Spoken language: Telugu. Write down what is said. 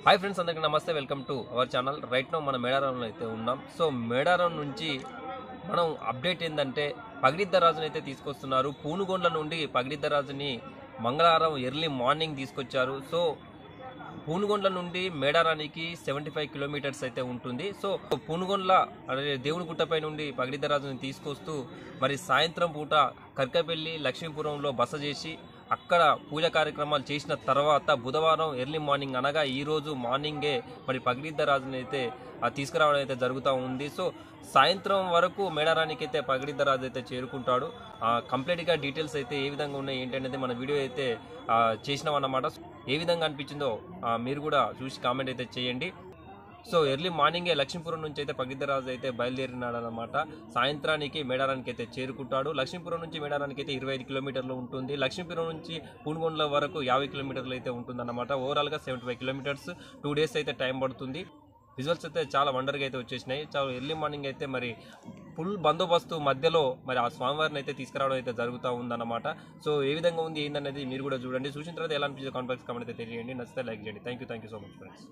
హాయ్ ఫ్రెండ్స్, అందరికీ నమస్తే. Welcome to our channel. Right now మనం మేడారంలో అయితే ఉన్నాం. సో మేడారం నుంచి మనం అప్డేట్ ఏంటంటే పగిడిద్దరాజుని అయితే తీసుకొస్తున్నారు. పూనుగొండ్ల నుండి పగిడిద్దరాజుని మంగళవారం ఎర్లీ మార్నింగ్ తీసుకొచ్చారు. సో పూనుగొండ్ల నుండి మేడారానికి 75 కిలోమీటర్స్ అయితే ఉంటుంది. సో పూనుగొండ్ల దేవుని గుట్టపై నుండి పగిడిద్దరాజుని తీసుకొస్తూ మరి సాయంత్రం పూట కర్కపల్లి లక్ష్మీపురంలో బస చేసి అక్కడ పూజ కార్యక్రమాలు చేసిన తర్వాత బుధవారం ఎర్లీ మార్నింగ్ అనగా ఈరోజు మార్నింగే మరి పగిడిద్దరాజుని అయితే తీసుకురావడం అయితే జరుగుతూ ఉంది. సో సాయంత్రం వరకు మేడారానికి అయితే పగిడిద్దరాజు అయితే చేరుకుంటాడు. కంప్లీట్గా డీటెయిల్స్ అయితే ఏ విధంగా ఉన్నాయి ఏంటనేది మన వీడియో అయితే చేసినాం అన్నమాట. ఏ విధంగా అనిపించిందో మీరు కూడా చూసి కామెంట్ అయితే చేయండి. సో ఎర్లీ మార్నింగే లక్ష్మీపురం నుంచి అయితే పగిడిద్దరాజు అయితే బయలుదేరినాడు అనమాట. సాయంత్రానికి మేడారానికి అయితే చేరుకుంటాడు. లక్ష్మీపురం నుంచి మేడారానికి అయితే 25 కిలోమీటర్లు ఉంటుంది. లక్ష్మీపురం నుంచి పూనుగొండ్ల వరకు 50 కిలోమీటర్లు అయితే ఉంటుందన్నమాట. ఓవరాల్గా 75 కిలోమీటర్స్, 2 days అయితే టైం పడుతుంది. విజువల్స్ అయితే చాలా వండర్గా అయితే వచ్చేసినాయి. చాలా ఎర్లీ మార్నింగ్ అయితే మరి ఫుల్ బందోబస్తు మధ్యలో మరి ఆ స్వామివారిని అయితే తీసుకురావడం అయితే జరుగుతూ ఉందన్నమాట. సో ఏ విధంగా ఉంది ఏందనేది మీరు కూడా చూడండి. చూసిన తర్వాత ఎలా అనిపించింది కామెంట్ అయితే తెలియజేయండి. నచ్చితే లైక్ చేయండి. Thank you so much friends.